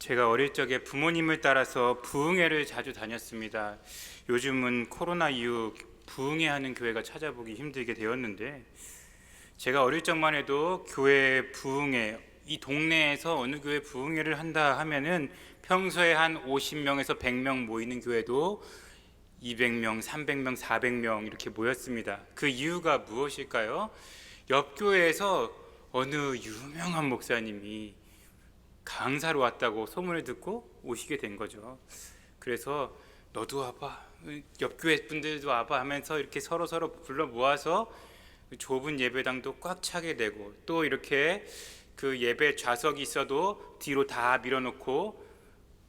제가 어릴 적에 부모님을 따라서 부흥회를 자주 다녔습니다. 요즘은 코로나 이후 부흥회 하는 교회가 찾아보기 힘들게 되었는데, 제가 어릴 적만 해도 교회 부흥회, 이 동네에서 어느 교회 부흥회를 한다 하면은 평소에 한 50명에서 100명 모이는 교회도 200명, 300명, 400명 이렇게 모였습니다. 그 이유가 무엇일까요? 옆 교회에서 어느 유명한 목사님이 강사로 왔다고 소문을 듣고 오시게 된 거죠. 그래서 너도 와봐, 옆 교회 분들도 와봐 하면서 이렇게 서로 불러 모아서 좁은 예배당도 꽉 차게 되고, 또 이렇게 그 예배 좌석이 있어도 뒤로 다 밀어놓고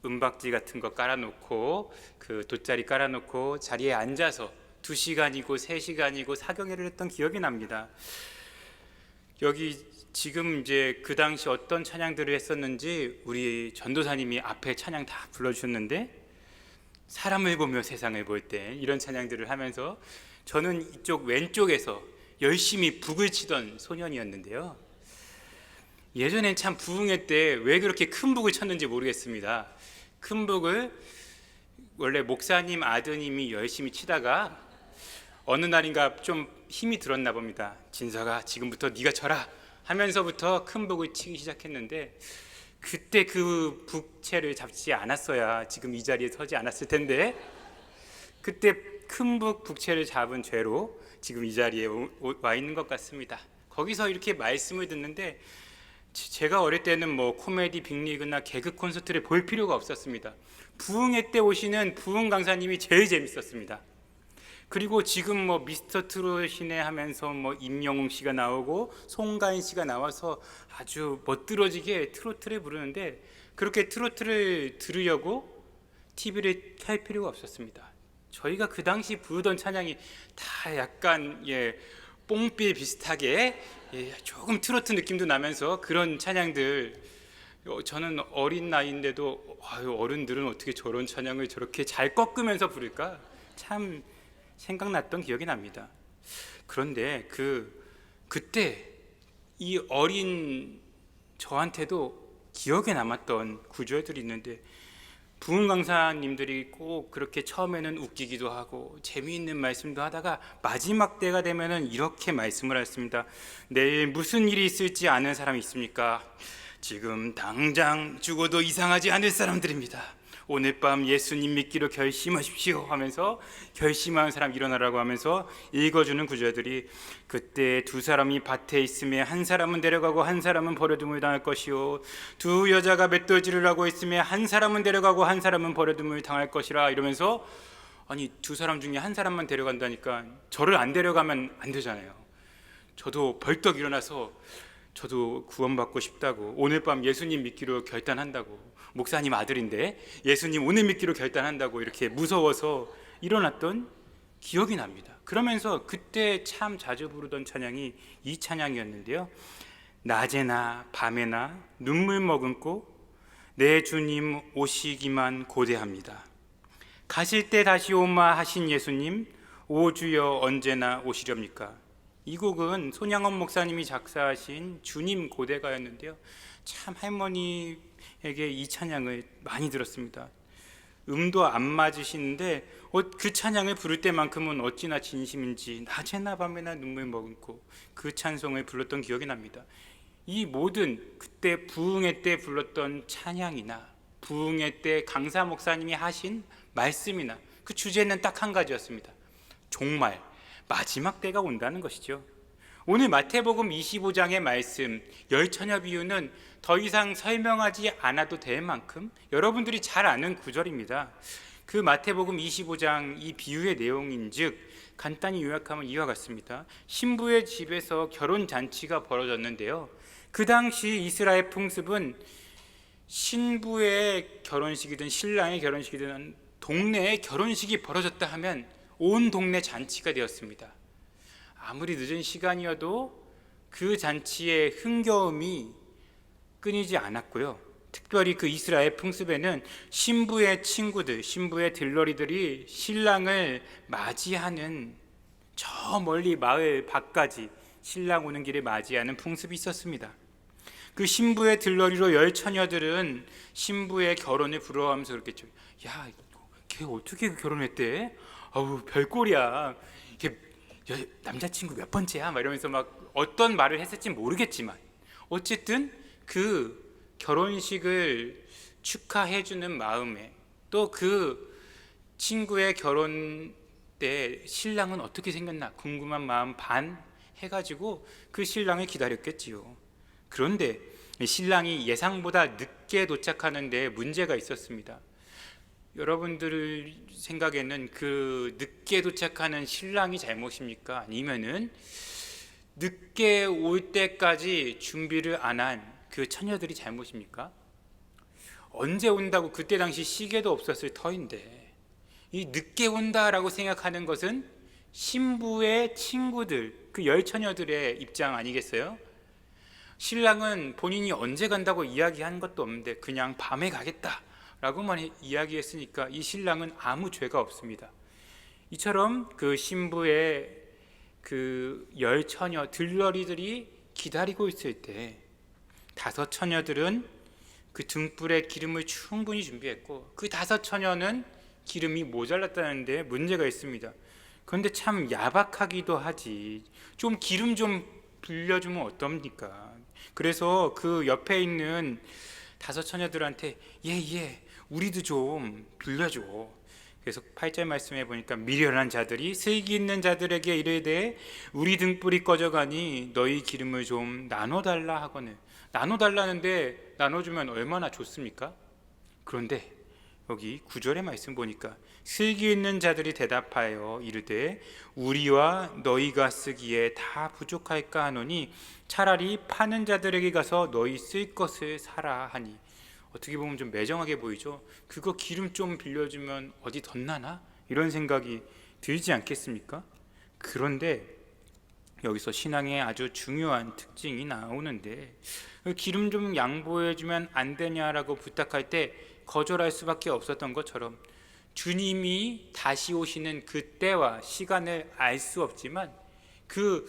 은박지 같은 거 깔아놓고 그 돗자리 깔아놓고 자리에 앉아서 2시간이고 3시간이고 사경회를 했던 기억이 납니다. 여기 지금 이제 그 당시 어떤 찬양들을 했었는지 우리 전도사님이 앞에 찬양 다 불러주셨는데, 사람을 보며 세상을 볼 때 이런 찬양들을 하면서 저는 이쪽 왼쪽에서 열심히 북을 치던 소년이었는데요. 예전엔 참 부흥회 때 왜 그렇게 큰 북을 쳤는지 모르겠습니다. 큰 북을 원래 목사님 아드님이 열심히 치다가 어느 날인가 좀 힘이 들었나 봅니다. 진서가 지금부터 네가 쳐라 하면서부터 큰 북을 치기 시작했는데, 그때 그 북채를 잡지 않았어야 지금 이 자리에 서지 않았을 텐데, 그때 큰 북채를 잡은 죄로 지금 이 자리에 와 있는 것 같습니다. 거기서 이렇게 말씀을 듣는데, 제가 어릴 때는 뭐 코미디 빅리그나 개그 콘서트를 볼 필요가 없었습니다. 부흥회 때 오시는 부흥 강사님이 제일 재밌었습니다. 그리고 지금 뭐 미스터 트롯이네 하면서 뭐 임영웅 씨가 나오고 송가인 씨가 나와서 아주 멋들어지게 트로트를 부르는데, 그렇게 트로트를 들으려고 TV를 켤 필요가 없었습니다. 저희가 그 당시 부르던 찬양이 다 약간 뽕필 비슷하게 조금 트로트 느낌도 나면서 그런 찬양들, 저는 어린 나이인데도 어른들은 어떻게 저런 찬양을 저렇게 잘 꺾으면서 부를까 참 생각났던 기억이 납니다. 그런데 그때 이 어린 저한테도 기억에 남았던 구절들이 있는데, 부흥 강사님들이 꼭 그렇게 처음에는 웃기기도 하고 재미있는 말씀도 하다가 마지막 때가 되면은 이렇게 말씀을 했습니다. 내일 무슨 일이 있을지 아는 사람이 있습니까? 지금 당장 죽어도 이상하지 않을 사람들입니다. 오늘 밤 예수님 믿기로 결심하십시오 하면서 결심하는 사람 일어나라고 하면서 읽어주는 구절들이, 그때 2사람이 밭에 있음에 한 사람은 데려가고 한 사람은 버려둠을 당할 것이요, 2 여자가 맷돌질을 하고 있음에 한 사람은 데려가고 한 사람은 버려둠을 당할 것이라 이러면서, 아니 2사람 중에 한 사람만 데려간다니까 저를 안 데려가면 안 되잖아요. 저도 벌떡 일어나서 저도 구원받고 싶다고, 오늘 밤 예수님 믿기로 결단한다고, 목사님 아들인데 예수님 오늘 믿기로 결단한다고 이렇게 무서워서 일어났던 기억이 납니다. 그러면서 그때 참 자주 부르던 찬양이 이 찬양이었는데요. 낮에나 밤에나 눈물 머금고 내 주님 오시기만 고대합니다. 가실 때 다시 오마 하신 예수님, 오 주여 언제나 오시렵니까? 이 곡은 손양원 목사님이 작사하신 주님 고대가였는데요. 참 할머니에게 이 찬양을 많이 들었습니다. 음도 안 맞으시는데 그 찬양을 부를 때만큼은 어찌나 진심인지 낮에나 밤에나 눈물 머금고 그 찬송을 불렀던 기억이 납니다. 이 모든 그때 부흥회 때 불렀던 찬양이나 부흥회 때 강사 목사님이 하신 말씀이나 그 주제는 딱 한 가지였습니다. 종말, 마지막 때가 온다는 것이죠. 오늘 마태복음 25장의 말씀 열처녀 비유는 더 이상 설명하지 않아도 될 만큼 여러분들이 잘 아는 구절입니다. 그 마태복음 25장 이 비유의 내용인즉 간단히 요약하면 이와 같습니다. 신부의 집에서 결혼잔치가 벌어졌는데요, 그 당시 이스라엘 풍습은 신부의 결혼식이든 신랑의 결혼식이든 동네에 결혼식이 벌어졌다 하면 온 동네 잔치가 되었습니다. 아무리 늦은 시간이어도 그 잔치의 흥겨움이 끊이지 않았고요. 특별히 그 이스라엘 풍습에는 신부의 친구들, 신부의 들러리들이 신랑을 맞이하는 저 멀리 마을 밖까지 신랑 오는 길을 맞이하는 풍습이 있었습니다. 그 신부의 들러리로 열 처녀들은 신부의 결혼을 부러워하면서 그랬겠죠. 야, 걔 어떻게 결혼했대? 아우, 별꼴이야. 걔 남자친구 몇 번째야? 막 이러면서 막 어떤 말을 했을지 모르겠지만 어쨌든 그 결혼식을 축하해주는 마음에 또 그 친구의 결혼 때 신랑은 어떻게 생겼나 궁금한 마음 반 해가지고 그 신랑을 기다렸겠지요. 그런데 신랑이 예상보다 늦게 도착하는데 문제가 있었습니다. 여러분들 생각에는 그 늦게 도착하는 신랑이 잘못입니까? 아니면은 늦게 올 때까지 준비를 안 한 그 처녀들이 잘못입니까? 언제 온다고 그때 당시 시계도 없었을 터인데 이 늦게 온다라고 생각하는 것은 신부의 친구들, 그 열 처녀들의 입장 아니겠어요? 신랑은 본인이 언제 간다고 이야기한 것도 없는데 그냥 밤에 가겠다라고만 이야기했으니까 이 신랑은 아무 죄가 없습니다. 이처럼 그 신부의 그 열 처녀 들러리들이 기다리고 있을 때 다섯 처녀들은 그 등불에 기름을 충분히 준비했고 그 다섯 처녀는 기름이 모자랐다는데 문제가 있습니다. 그런데 참 야박하기도 하지. 좀 기름 좀 빌려주면 어떻습니까? 그래서 그 옆에 있는 다섯 처녀들한테 예, 우리도 좀 빌려줘. 그래서 8절 말씀해 보니까 미련한 자들이 슬기 있는 자들에게 이르되 우리 등불이 꺼져가니 너희 기름을 좀 나눠달라 하거늘. 나눠달라는데 나눠주면 얼마나 좋습니까? 그런데 여기 9절의 말씀 보니까 슬기 있는 자들이 대답하여 이르되 우리와 너희가 쓰기에 다 부족할까 하노니 차라리 파는 자들에게 가서 너희 쓸 것을 사라 하니. 어떻게 보면 좀 매정하게 보이죠. 그거 기름 좀 빌려주면 어디 덧나나? 이런 생각이 들지 않겠습니까? 그런데 여기서 신앙의 아주 중요한 특징이 나오는데 기름 좀 양보해주면 안 되냐라고 부탁할 때 거절할 수밖에 없었던 것처럼 주님이 다시 오시는 그때와 시간을 알 수 없지만 그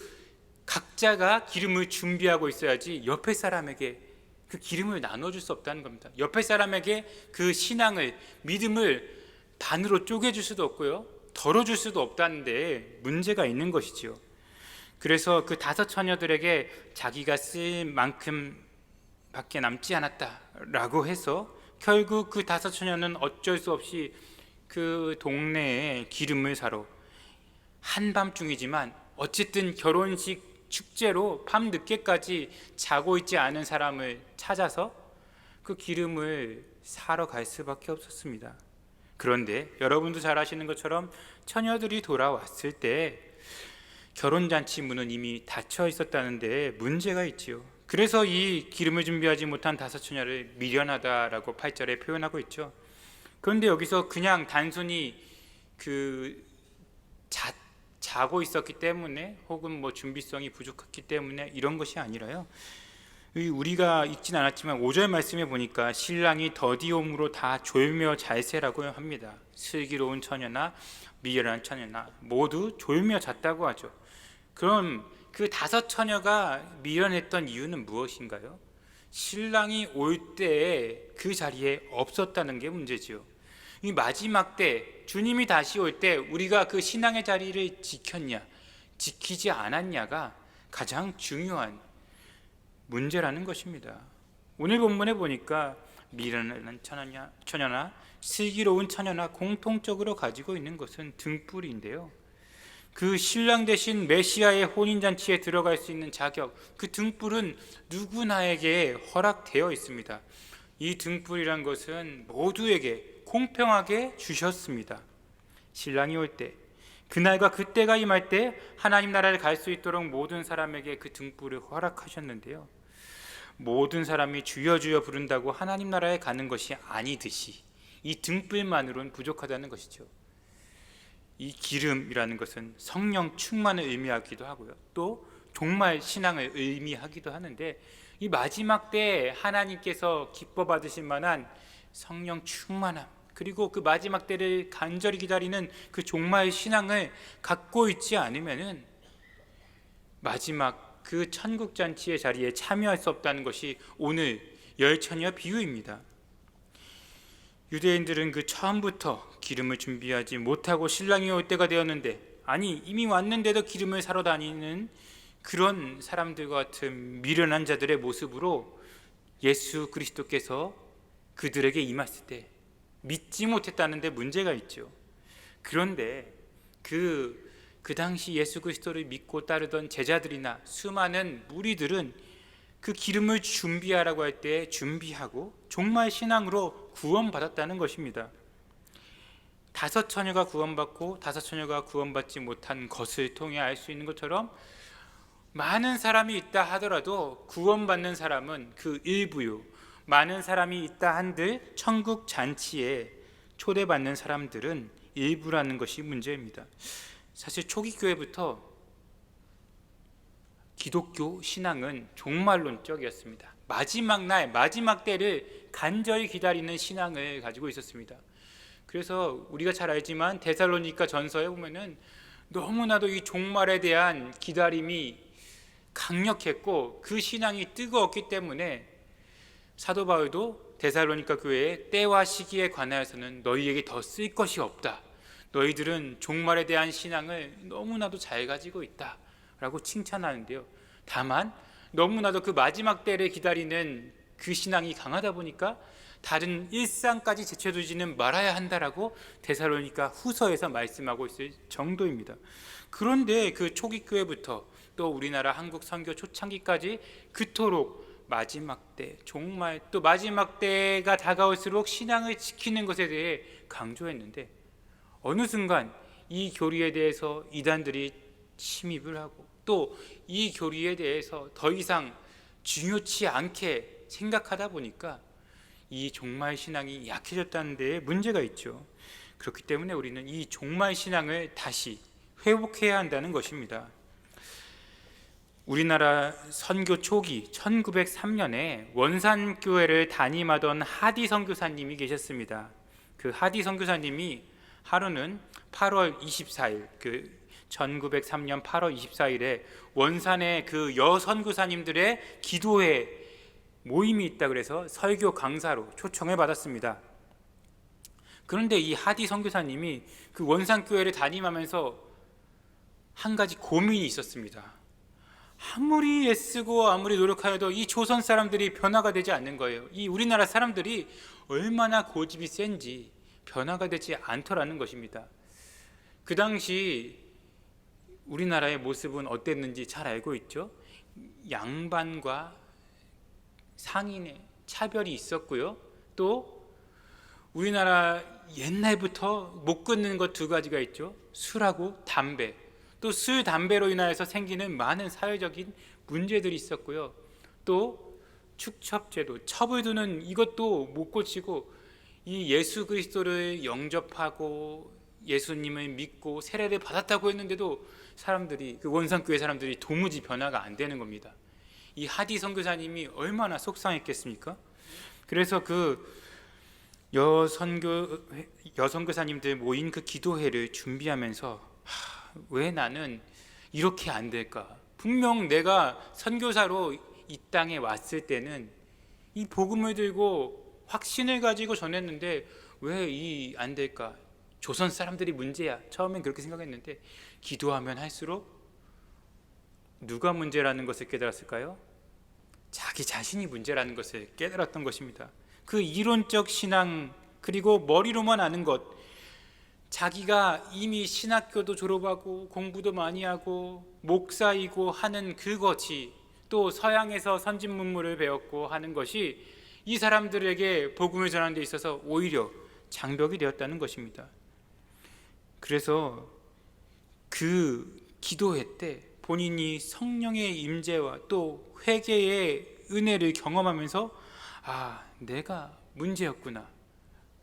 각자가 기름을 준비하고 있어야지 옆에 사람에게 그 기름을 나눠줄 수 없다는 겁니다. 옆에 사람에게 그 신앙을, 믿음을 반으로 쪼개줄 수도 없고요, 덜어줄 수도 없다는데 문제가 있는 것이지요. 그래서 그 다섯 처녀들에게 자기가 쓸 만큼 밖에 남지 않았다라고 해서 결국 그 다섯 처녀는 어쩔 수 없이 그 동네에 기름을 사러 한밤중이지만 어쨌든 결혼식 축제로 밤 늦게까지 자고 있지 않은 사람을 찾아서 그 기름을 사러 갈 수밖에 없었습니다. 그런데 여러분도 잘 아시는 것처럼 처녀들이 돌아왔을 때 결혼잔치 문은 이미 닫혀 있었다는데 문제가 있지요. 그래서 이 기름을 준비하지 못한 다섯 처녀를 미련하다라고 8절에 표현하고 있죠. 그런데 여기서 그냥 단순히 자고 있었기 때문에 혹은 뭐 준비성이 부족했기 때문에 이런 것이 아니라요, 우리가 읽진 않았지만 5절 말씀에 보니까 신랑이 더디옴으로 다 졸며 잘새라고 합니다. 슬기로운 처녀나 미련한 처녀나 모두 졸며 잤다고 하죠. 그럼 그 다섯 처녀가 미련했던 이유는 무엇인가요? 신랑이 올 때에 그 자리에 없었다는 게 문제지요. 이 마지막 때 주님이 다시 올 때 우리가 그 신앙의 자리를 지켰냐 지키지 않았냐가 가장 중요한 문제라는 것입니다. 오늘 본문에 보니까 미련한 처녀나 슬기로운 처녀나 공통적으로 가지고 있는 것은 등불인데요, 그 신랑 대신 메시아의 혼인잔치에 들어갈 수 있는 자격, 그 등불은 누구나에게 허락되어 있습니다. 이 등불이란 것은 모두에게 공평하게 주셨습니다. 신랑이 올 때, 그날과 그때가 임할 때 하나님 나라를 갈 수 있도록 모든 사람에게 그 등불을 허락하셨는데요, 모든 사람이 주여 주여 부른다고 하나님 나라에 가는 것이 아니듯이 이 등불만으로는 부족하다는 것이죠. 이 기름이라는 것은 성령 충만을 의미하기도 하고요, 또 종말 신앙을 의미하기도 하는데 이 마지막 때 하나님께서 기뻐 받으실 만한 성령 충만함, 그리고 그 마지막 때를 간절히 기다리는 그 종말 신앙을 갖고 있지 않으면은 마지막 그 천국잔치의 자리에 참여할 수 없다는 것이 오늘 열처녀 비유입니다. 유대인들은 그 처음부터 기름을 준비하지 못하고 신랑이 올 때가 되었는데, 아니 이미 왔는데도 기름을 사러 다니는 그런 사람들과 같은 미련한 자들의 모습으로 예수 그리스도께서 그들에게 임했을 때 믿지 못했다는 데 문제가 있죠. 그런데 그 당시 예수 그리스도를 믿고 따르던 제자들이나 수많은 무리들은 그 기름을 준비하라고 할 때 준비하고 정말 신앙으로 구원받았다는 것입니다. 5처녀가 구원받고 5처녀가 구원받지 못한 것을 통해 알 수 있는 것처럼, 많은 사람이 있다 하더라도 구원받는 사람은 그 일부요. 많은 사람이 있다 한들 천국 잔치에 초대받는 사람들은 일부라는 것이 문제입니다. 사실 초기 교회부터 기독교 신앙은 종말론적이었습니다. 마지막 날, 마지막 때를 간절히 기다리는 신앙을 가지고 있었습니다. 그래서 우리가 잘 알지만 데살로니가 전서에 보면은 너무나도 이 종말에 대한 기다림이 강력했고 그 신앙이 뜨거웠기 때문에 사도 바울도 데살로니가 교회의 때와 시기에 관하여서는 너희에게 더 쓸 것이 없다. 너희들은 종말에 대한 신앙을 너무나도 잘 가지고 있다 라고 칭찬하는데요. 다만 너무나도 그 마지막 때를 기다리는 그 신앙이 강하다 보니까 다른 일상까지 제쳐두지는 말아야 한다라고 데살로니가 후서에서 말씀하고 있을 정도입니다. 그런데 그 초기 교회부터 또 우리나라 한국 선교 초창기까지 그토록 마지막 때, 종말, 또 마지막 때가 다가올수록 신앙을 지키는 것에 대해 강조했는데, 어느 순간 이 교리에 대해서 이단들이 침입을 하고 또 이 교리에 대해서 더 이상 중요치 않게 생각하다 보니까 이 종말 신앙이 약해졌다는 데에 문제가 있죠. 그렇기 때문에 우리는 이 종말 신앙을 다시 회복해야 한다는 것입니다. 우리나라 선교 초기 1903년에 원산교회를 담임하던 하디 선교사님이 계셨습니다. 그 하디 선교사님이 하루는 8월 24일, 1903년 8월 24일에 원산에 그 여선교사님들의 기도회 모임이 있다 그래서 설교 강사로 초청을 받았습니다. 그런데 이 하디 선교사님이 그 원산교회를 담임하면서 한 가지 고민이 있었습니다. 아무리 애쓰고 아무리 노력하여도 이 조선 사람들이 변화가 되지 않는 거예요. 이 우리나라 사람들이 얼마나 고집이 센지 변화가 되지 않더라는 것입니다. 그 당시 우리나라의 모습은 어땠는지 잘 알고 있죠. 양반과 상인의 차별이 있었고요. 또 우리나라 옛날부터 못 끊는 것 2가지가 있죠. 술하고 담배. 또 술, 담배로 인하여서 생기는 많은 사회적인 문제들이 있었고요. 또 축첩제도, 첩을 두는 이것도 못 고치고, 이 예수 그리스도를 영접하고 예수님을 믿고 세례를 받았다고 했는데도 사람들이, 그 원산교회 사람들이 도무지 변화가 안 되는 겁니다. 이 하디 선교사님이 얼마나 속상했겠습니까? 그래서 그 여선교사님들 모인 그 기도회를 준비하면서 왜 나는 이렇게 안 될까? 분명 내가 선교사로 이 땅에 왔을 때는 이 복음을 들고 확신을 가지고 전했는데 왜 이 안 될까? 조선 사람들이 문제야. 처음엔 그렇게 생각했는데 기도하면 할수록 누가 문제라는 것을 깨달았을까요? 자기 자신이 문제라는 것을 깨달았던 것입니다. 그 이론적 신앙, 그리고 머리로만 아는 것, 자기가 이미 신학교도 졸업하고 공부도 많이 하고 목사이고 하는 그것이, 또 서양에서 선진 문물을 배웠고 하는 것이 이 사람들에게 복음을 전하는 데 있어서 오히려 장벽이 되었다는 것입니다. 그래서 그 기도회 때 본인이 성령의 임재와 또 회개의 은혜를 경험하면서 내가 문제였구나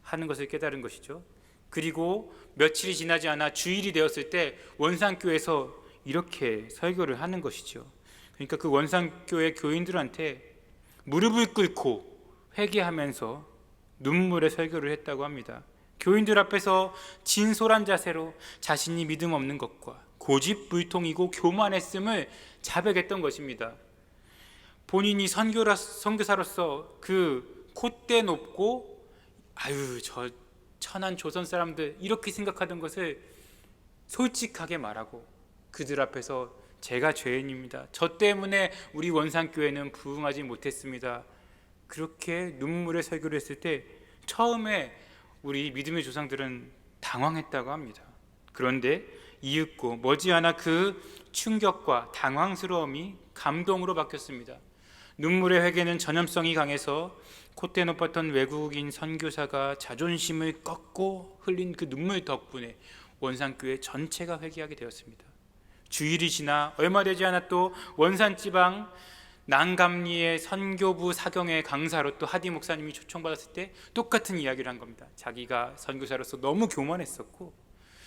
하는 것을 깨달은 것이죠. 그리고 며칠이 지나지 않아 주일이 되었을 때 원산교회에서 이렇게 설교를 하는 것이죠. 그러니까 그 원산교회 교인들한테 무릎을 꿇고 회개하면서 눈물의 설교를 했다고 합니다. 교인들 앞에서 진솔한 자세로 자신이 믿음 없는 것과 고집불통이고 교만했음을 자백했던 것입니다. 본인이 선교사로서 그 콧대 높고 저 천한 조선 사람들 이렇게 생각하던 것을 솔직하게 말하고 그들 앞에서 제가 죄인입니다. 저 때문에 우리 원산교회는 부흥하지 못했습니다. 그렇게 눈물의 설교를 했을 때 처음에 우리 믿음의 조상들은 당황했다고 합니다. 그런데 이윽고 머지않아 그 충격과 당황스러움이 감동으로 바뀌었습니다. 눈물의 회개는 전염성이 강해서 콧대 높았던 외국인 선교사가 자존심을 꺾고 흘린 그 눈물 덕분에 원산교회 전체가 회개하게 되었습니다. 주일이 지나 얼마 되지 않아 또 원산지방 난감리의 선교부 사경회 강사로 또 하디 목사님이 초청받았을 때 똑같은 이야기를 한 겁니다. 자기가 선교사로서 너무 교만했었고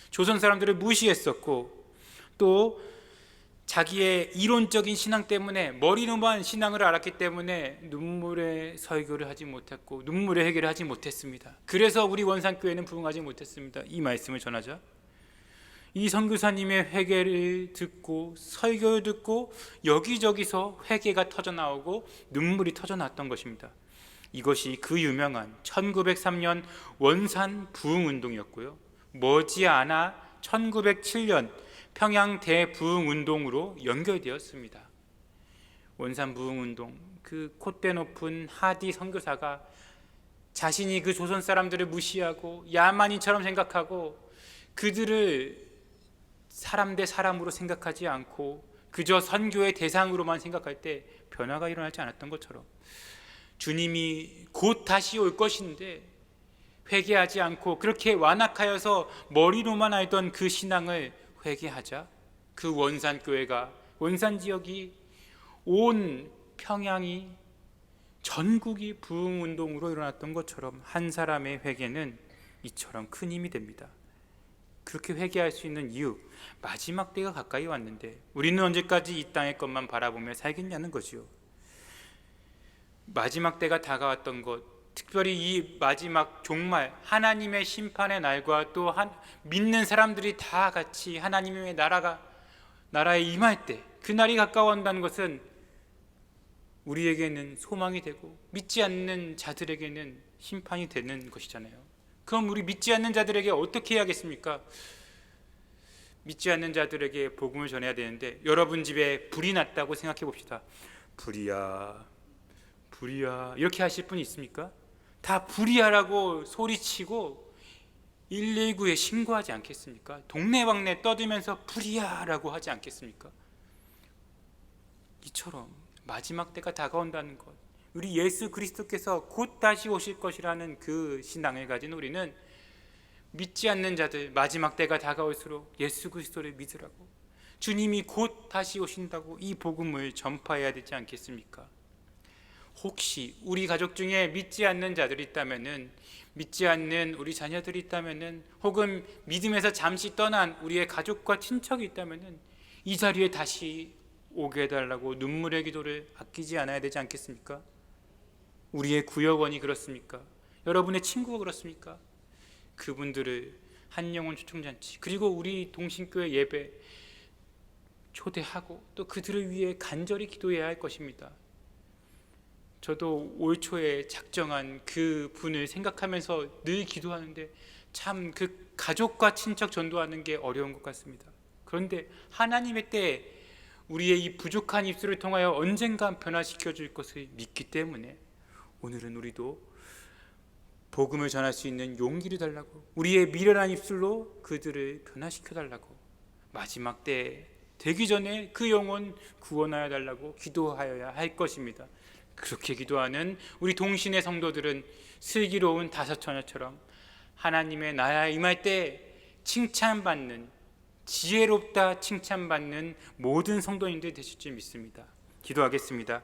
조선 사람들을 무시했었고 또 자기의 이론적인 신앙 때문에 머리로만 신앙을 알았기 때문에 눈물의 설교를 하지 못했고 눈물의 해결을 하지 못했습니다. 그래서 우리 원산교회는 부흥하지 못했습니다. 이 말씀을 전하자 이 선교사님의 회개를 듣고 설교를 듣고 여기저기서 회개가 터져나오고 눈물이 터져나왔던 것입니다. 이것이 그 유명한 1903년 원산 부흥운동이었고요, 머지않아 1907년 평양 대부흥운동으로 연결되었습니다. 원산 부흥운동, 그 콧대 높은 하디 선교사가 자신이 그 조선 사람들을 무시하고 야만인처럼 생각하고 그들을 사람 대 사람으로 생각하지 않고 그저 선교의 대상으로만 생각할 때 변화가 일어나지 않았던 것처럼 주님이 곧 다시 올 것인데 회개하지 않고 그렇게 완악하여서 머리로만 알던 그 신앙을 회개하자 그 원산교회가, 원산지역이, 온 평양이, 전국이 부흥운동으로 일어났던 것처럼 한 사람의 회개는 이처럼 큰 힘이 됩니다. 그렇게 회개할 수 있는 이유, 마지막 때가 가까이 왔는데 우리는 언제까지 이 땅의 것만 바라보며 살겠냐는 거지요. 마지막 때가 다가왔던 것, 특별히 이 마지막 종말, 하나님의 심판의 날과 또 믿는 사람들이 다 같이 하나님의 나라에 임할 때, 그 날이 가까워온다는 것은 우리에게는 소망이 되고 믿지 않는 자들에게는 심판이 되는 것이잖아요. 그럼 우리 믿지 않는 자들에게 어떻게 해야겠습니까? 믿지 않는 자들에게 복음을 전해야 되는데 여러분 집에 불이 났다고 생각해 봅시다. 불이야 이렇게 하실 분이 있습니까? 다 불이야라고 소리치고 119에 신고하지 않겠습니까? 동네방네 떠들면서 불이야라고 하지 않겠습니까? 이처럼 마지막 때가 다가온다는 것, 우리 예수 그리스도께서 곧 다시 오실 것이라는 그 신앙을 가진 우리는 믿지 않는 자들, 마지막 때가 다가올수록 예수 그리스도를 믿으라고, 주님이 곧 다시 오신다고 이 복음을 전파해야 되지 않겠습니까? 혹시 우리 가족 중에 믿지 않는 자들이 있다면은, 믿지 않는 우리 자녀들이 있다면은, 혹은 믿음에서 잠시 떠난 우리의 가족과 친척이 있다면은 이 자리에 다시 오게 해달라고 눈물의 기도를 아끼지 않아야 되지 않겠습니까? 우리의 구역원이 그렇습니까? 여러분의 친구가 그렇습니까? 그분들을 한영혼 초청잔치, 그리고 우리 동신교회 예배 초대하고 또 그들을 위해 간절히 기도해야 할 것입니다. 저도 올 초에 작정한 그 분을 생각하면서 늘 기도하는데 참 그 가족과 친척 전도하는 게 어려운 것 같습니다. 그런데 하나님의 때에 우리의 이 부족한 입술을 통하여 언젠가 변화시켜 줄 것을 믿기 때문에 오늘은 우리도 복음을 전할 수 있는 용기를 달라고, 우리의 미련한 입술로 그들을 변화시켜 달라고, 마지막 때 되기 전에 그 영혼 구원하여 달라고 기도하여야 할 것입니다. 그렇게 기도하는 우리 동신의 성도들은 슬기로운 다섯 처녀처럼 하나님의 나라에 임할 때 칭찬받는, 지혜롭다 칭찬받는 모든 성도님들이 되실 줄 믿습니다. 기도하겠습니다.